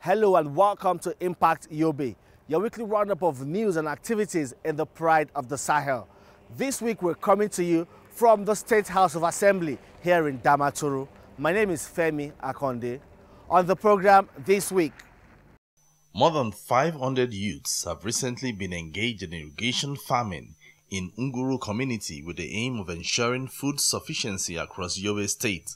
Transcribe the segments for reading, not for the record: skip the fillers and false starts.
Hello and welcome to Impact Yobe, your weekly roundup of news and activities in the pride of the Sahel. This week we're coming to you from the State House of Assembly here in Damaturu. My name is Femi Akonde. On the program this week, more than 500 youths have recently been engaged in irrigation farming in Nguru community with the aim of ensuring food sufficiency across Yobe State.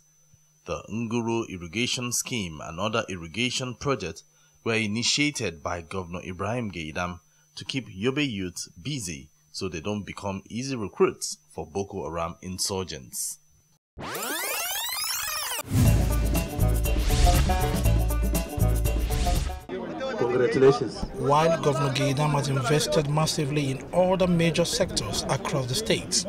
The Nguru irrigation scheme and other irrigation projects were initiated by Governor Ibrahim Gaidam to keep Yobe youths busy so they don't become easy recruits for Boko Haram insurgents. Congratulations. While Governor Gaidam has invested massively in all the major sectors across the state,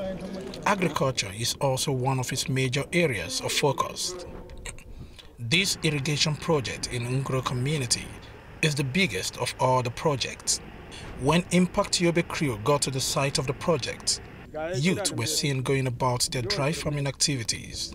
agriculture is also one of its major areas of focus. This irrigation project in Nguru community is the biggest of all the projects. When Impact Yobe crew got to the site of the project, youth were seen going about their dry farming activities.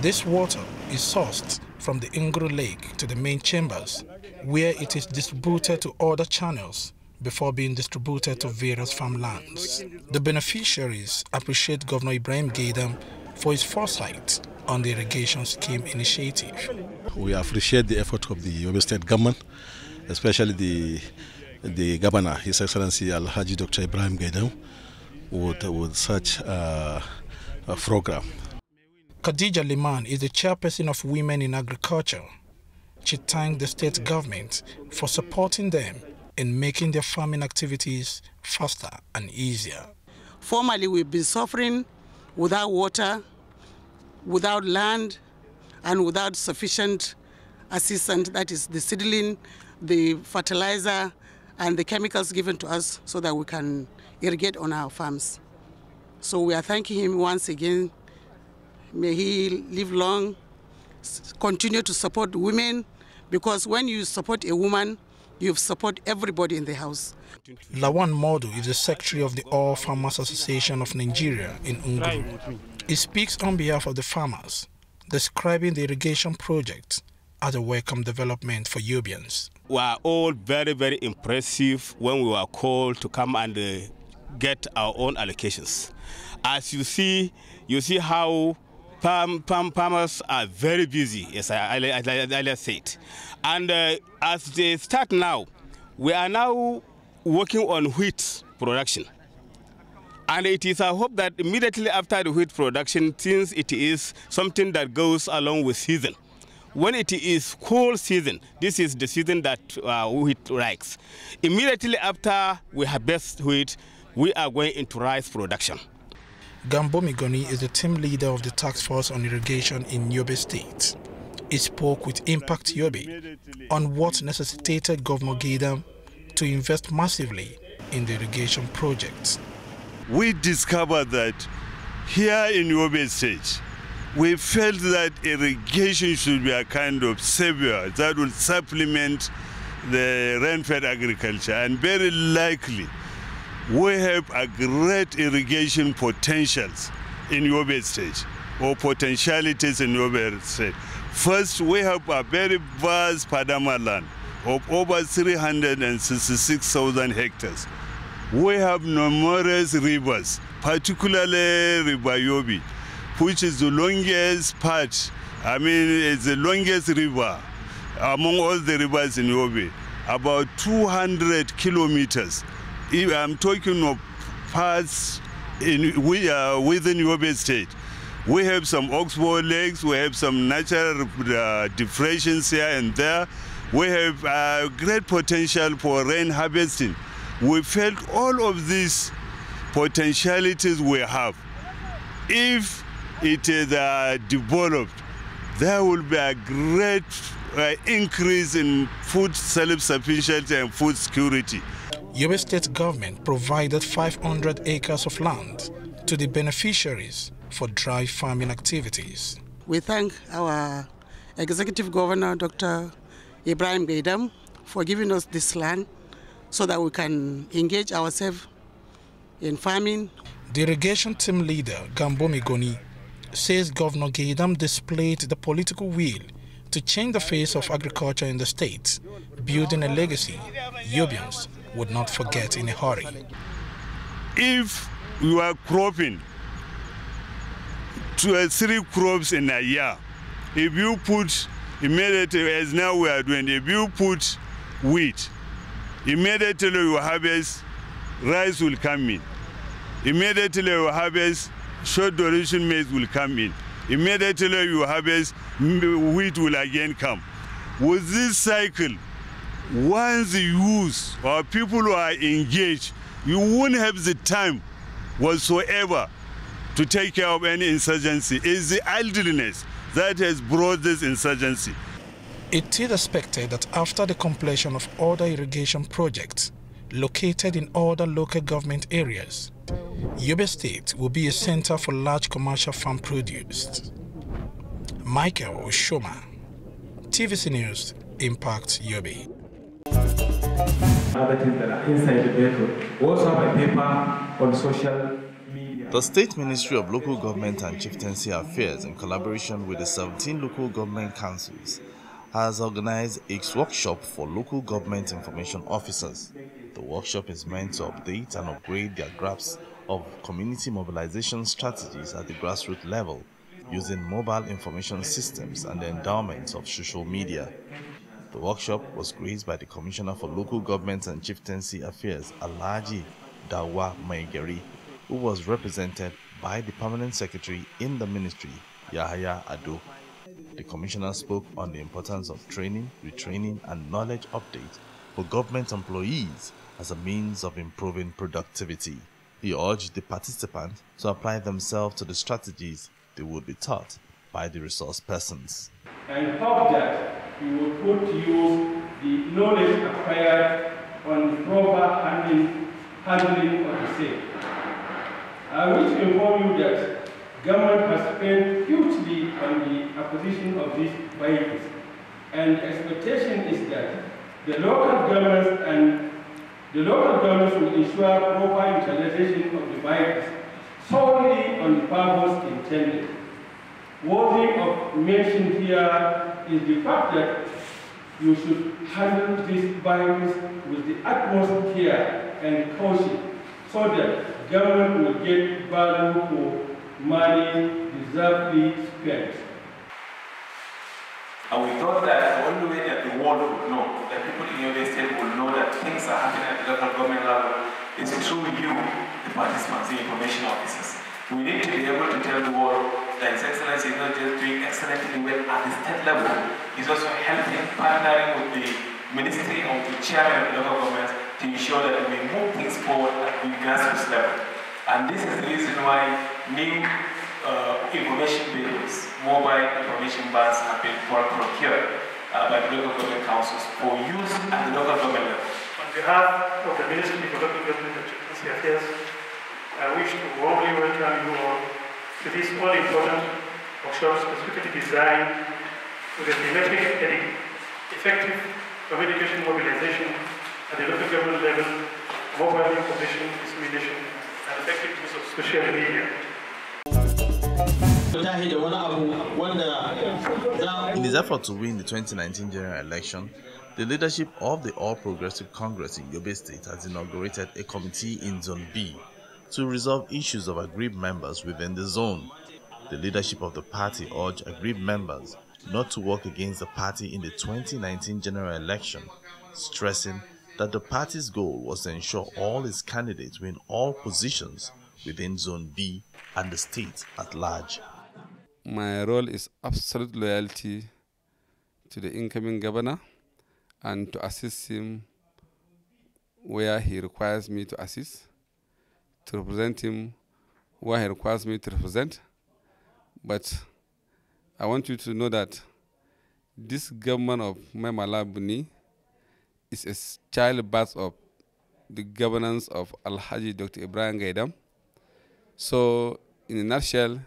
This water is sourced from the Nguru lake to the main chambers, where it is distributed to other channels before being distributed to various farmlands. The beneficiaries appreciate Governor Ibrahim Gaidam for his foresight on the irrigation scheme initiative. We appreciate the effort of the Yobe State government, especially the governor, His Excellency Alhaji Dr. Ibrahim Gaidam, with such a program. Khadija Liman is the chairperson of Women in Agriculture. She thanked the state government for supporting them in making their farming activities faster and easier. Formerly, we've been suffering without water, without land, and without sufficient assistance, that is the seedling, the fertilizer, and the chemicals given to us so that we can irrigate on our farms. So we are thanking him once again. May he live long, continue to support women, because when you support a woman, you support everybody in the house. Lawan Modu is the secretary of the All Farmers Association of Nigeria in Nguru. He speaks on behalf of the farmers, describing the irrigation project as a welcome development for Yobians. We are all very, very impressive when we were called to come and get our own allocations. As you see how farmers are very busy, as I said. And as they start now, we are now working on wheat production. And it is our hope that immediately after the wheat production, since it is something that goes along with season, when it is cold season, this is the season that wheat likes. Immediately after we harvest wheat, we are going into rice production. Gambo Migoni is the team leader of the task force on irrigation in Yobe State. He spoke with Impact Yobe on what necessitated Governor Gaidam to invest massively in the irrigation projects. We discovered that here in Yobe State, we felt that irrigation should be a kind of savior that will supplement the rain-fed agriculture, and very likely we have a great irrigation potentials in Yobe State, or potentialities in Yobe State. First, we have a very vast Padama land of over 366,000 hectares. We have numerous rivers, particularly River Yobe, which is the longest part, it's the longest river among all the rivers in Yobe, about 200 kilometers. I'm talking of parts within Yobe State. We have some oxbow lakes, we have some natural depressions here and there. We have great potential for rain harvesting. We felt all of these potentialities we have. If it is developed, there will be a great increase in food self-sufficiency and food security. Yobe State government provided 500 acres of land to the beneficiaries for dry farming activities. We thank our Executive Governor, Dr. Ibrahim Gaidam, for giving us this land so that we can engage ourselves in farming. The irrigation team leader, Gambo Migoni, says Governor Gaidam displayed the political will to To change the face of agriculture in the state, building a legacy Yobians would not forget in a hurry. If you are cropping 3 crops in a year, if you put immediately, as now we are doing, if you put wheat, immediately you harvest, rice will come in. Immediately you harvest, short duration maize will come in. Immediately you harvest, wheat will again come. With this cycle, once you use or people who are engaged, you won't have the time whatsoever to take care of any insurgency. It's the idleness that has brought this insurgency. It is expected that after the completion of other irrigation projects located in other local government areas, Yobe State will be a center for large commercial farm produce. Michael Oshoma, TVC News, Impact Yobe. Other things that are inside the vehicle. We also have a paper on social media. The State Ministry of Local Government and Chieftaincy Affairs, in collaboration with the 17 local government councils, has organized a workshop for local government information officers. The workshop is meant to update and upgrade their grasp of community mobilization strategies at the grassroots level, using mobile information systems and the endowments of social media. The workshop was graced by the Commissioner for Local Government and Chieftaincy Affairs, Alhaji Dawa Maigeri, who was represented by the Permanent Secretary in the Ministry, Yahaya Ado. The Commissioner spoke on the importance of training, retraining, and knowledge update for government employees as a means of improving productivity. He urged the participants to apply themselves to the strategies they would be taught by the resource persons. And hope that you will put to use the knowledge acquired on the proper handling of the same. I wish to inform you that government has spent hugely on the acquisition of these vehicles, and the expectation is that the local governments will ensure proper utilization of the vehicles solely on the purpose intended. Worthy of mention here is the fact that you should handle these vehicles with the utmost care and caution so that government will get value for money deservedly spent. And we thought that the only way that the world would know, that people in Yobe State will know that things are happening at the local government level is through you, the participants, the information officers. We need to be able to tell the world that His Excellency is not just doing excellently well at the state level, he's also helping, partnering with the Ministry of the Chairman of the local government to ensure that we move things forward at the grassroots level. And this is the reason why new information vehicles, mobile information vans have been procured by the local government councils for use at the local government level. On behalf of the Ministry for Local Government and Chieftaincy Affairs, I wish to warmly welcome you all to this all-important workshop specifically designed with a thematic heading, Effective Communication Mobilization at the local government level, mobile information dissemination, and effective use of social media. In his effort to win the 2019 general election, the leadership of the All Progressive Congress in Yobe State has inaugurated a committee in Zone B to resolve issues of aggrieved members within the zone. The leadership of the party urged aggrieved members not to work against the party in the 2019 general election, stressing that the party's goal was to ensure all its candidates win all positions within Zone B and the state at large. My role is absolute loyalty to the incoming governor and to assist him where he requires me to assist, to represent him where he requires me to represent. But I want you to know that this government of Maimala Buni is a childbirth of the governance of Alhaji Dr. Ibrahim Gaidam. So, in a nutshell,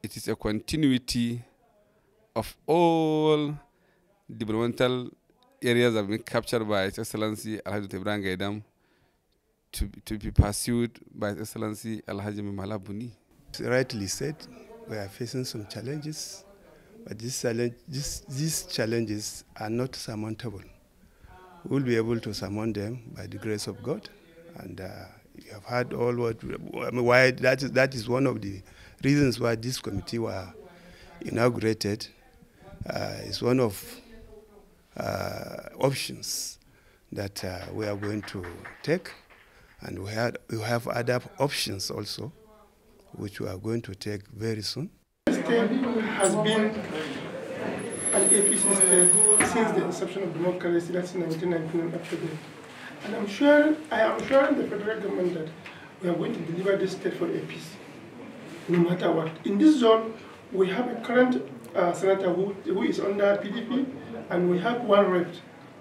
it is a continuity of all developmental areas that have been captured by His Excellency Alhaji Dr. Ibrahim Gaidam to be pursued by His Excellency Alhaji Maimala Buni. Rightly said, we are facing some challenges, But these challenges are not surmountable. We'll be able to surmount them by the grace of God. And you have heard all why that is one of the reasons why this committee were inaugurated. It's one of options that we are going to take, and we have other options also, which we are going to take very soon. The state has been an APC state since the inception of democracy, that's in 1999 up to date. And I am assuring the federal government that we are going to deliver this state for APC, no matter what. In this zone, we have a current senator who is under PDP, and we have one rep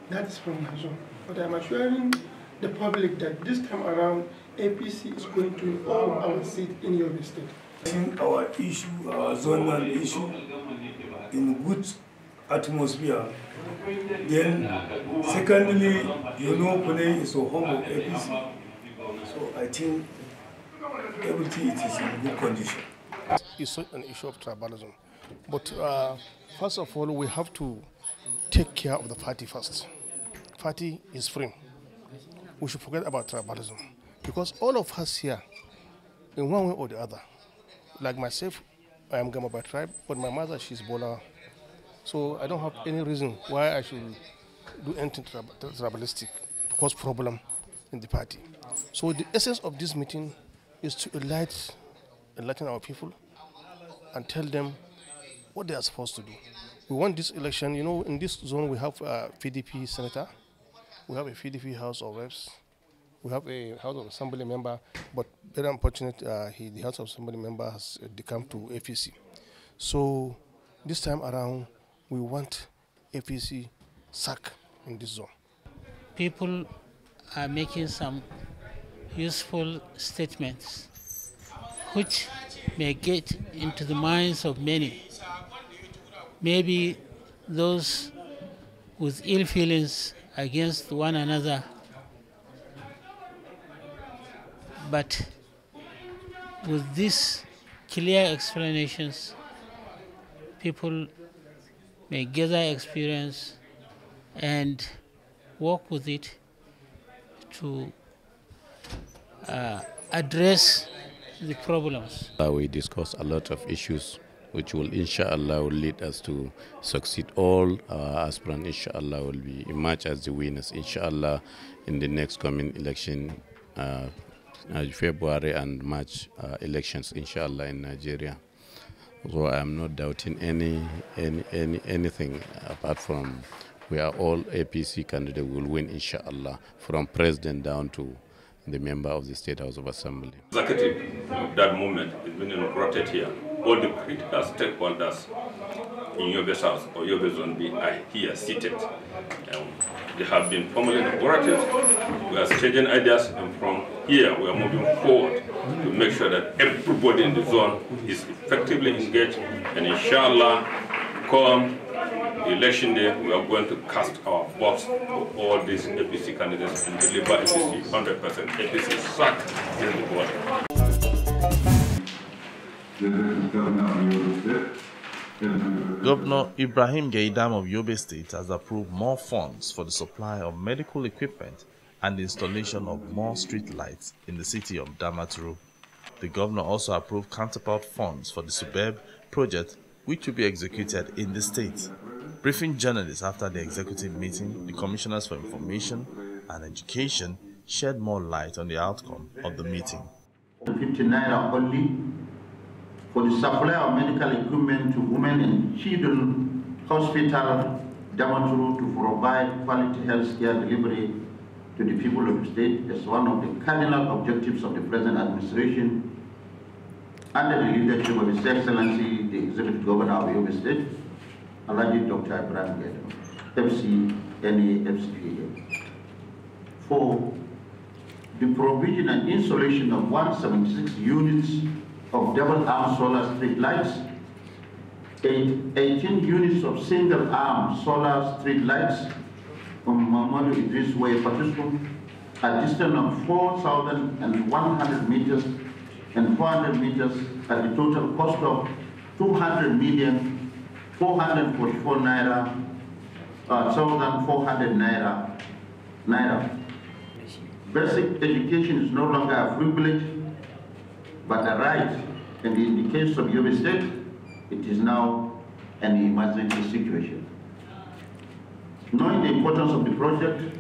that is from my zone. But I am assuring the public that this time around, APC is going to win all our seats in Yobe State. I think our issue, our zonal issue, in good atmosphere. Then, secondly, you know, Pune is a home of APC. So I think everything is in good condition. It's an issue of tribalism. But first of all, we have to take care of the party first. Party is free. We should forget about tribalism. Because all of us here, in one way or the other, like myself, I am Gama by tribe, but my mother, she's Bola. So I don't have any reason why I should do anything tribalistic to cause problem in the party. So the essence of this meeting is to enlighten our people and tell them what they are supposed to do. We want this election, you know, in this zone we have a PDP senator, we have a PDP House of Reps, we have a House of Assembly member, but very unfortunate, the House of Assembly member has come to APC. So this time around, we want APC sack in this zone. People are making some useful statements which may get into the minds of many. Maybe those with ill feelings against one another, but with these clear explanations, people may gather experience and work with it to address the problems. We discuss a lot of issues which will inshallah will lead us to succeed. All our aspirants inshallah will be emerge as the winners inshallah in the next coming election, February and March elections inshallah in Nigeria. So I am not doubting anything apart from we are all APC candidates will win inshallah, from president down to the member of the State House of Assembly. Executive of that movement has been inaugurated here. All the critical stakeholders in Yobe South or Yobe Zone B are here seated. They have been formally inaugurated. We are exchanging ideas, and from here we are moving forward to make sure that everybody in the zone is effectively engaged, and inshallah, come election day, we are going to cast our votes for all these APC candidates and deliver APC 100%. APC sack is the border. Governor Ibrahim Gaidam of Yobe State has approved more funds for the supply of medical equipment and the installation of more street lights in the city of Damaturu. The governor also approved counterpart funds for the suburb project, which will be executed in the state. Briefing journalists after the executive meeting, the commissioners for information and education shed more light on the outcome of the meeting. 59 only for the supply of medical equipment to women and children hospital Damaturu to provide quality health care delivery to the people of the state as one of the cardinal objectives of the present administration under the leadership of His Excellency, the Executive Governor of Yobe State, Alhaji Dr. Ibrahim Gaidam, FCPA. For the provision and installation of 176 units of double-arm solar street lights, 18 units of single-arm solar street lights from Muhammadu Idris Way, Patiskum, a distance of 4,100 meters and 400 meters at the total cost of 200 million 444 naira, 1,400 naira. Basic education is no longer a privilege, but a right, and in the case of Yobe State, it is now an emergency situation. Knowing the importance of the project,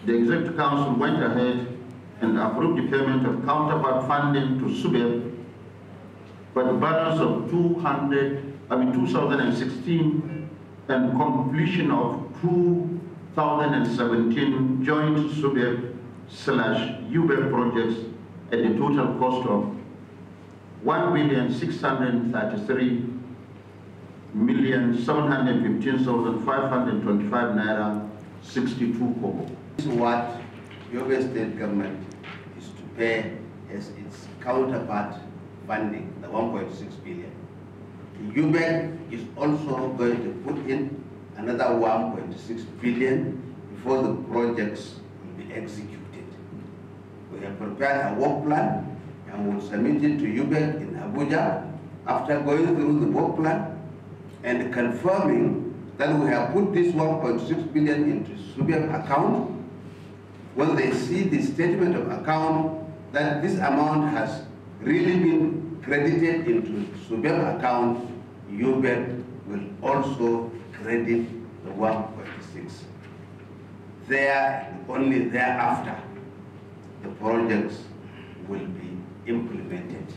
the Executive Council went ahead and approved the payment of counterpart funding to SUBEB for the balance of 2016 and completion of 2017 joint SUBEB/UBEB projects at the total cost of 1,633,715,525 naira 62 kobo. This is what Yobe State government is to pay as its counterpart funding, the 1.6 billion. UBEC is also going to put in another 1.6 billion before the projects will be executed. We have prepared a work plan and will submit it to UBEC in Abuja after going through the work plan and confirming that we have put this 1.6 billion into SUBEB account. When they see the statement of account that this amount has really been credited into SUBEB account, UBEC will also credit the 1.6. There, only thereafter, the projects will be implemented.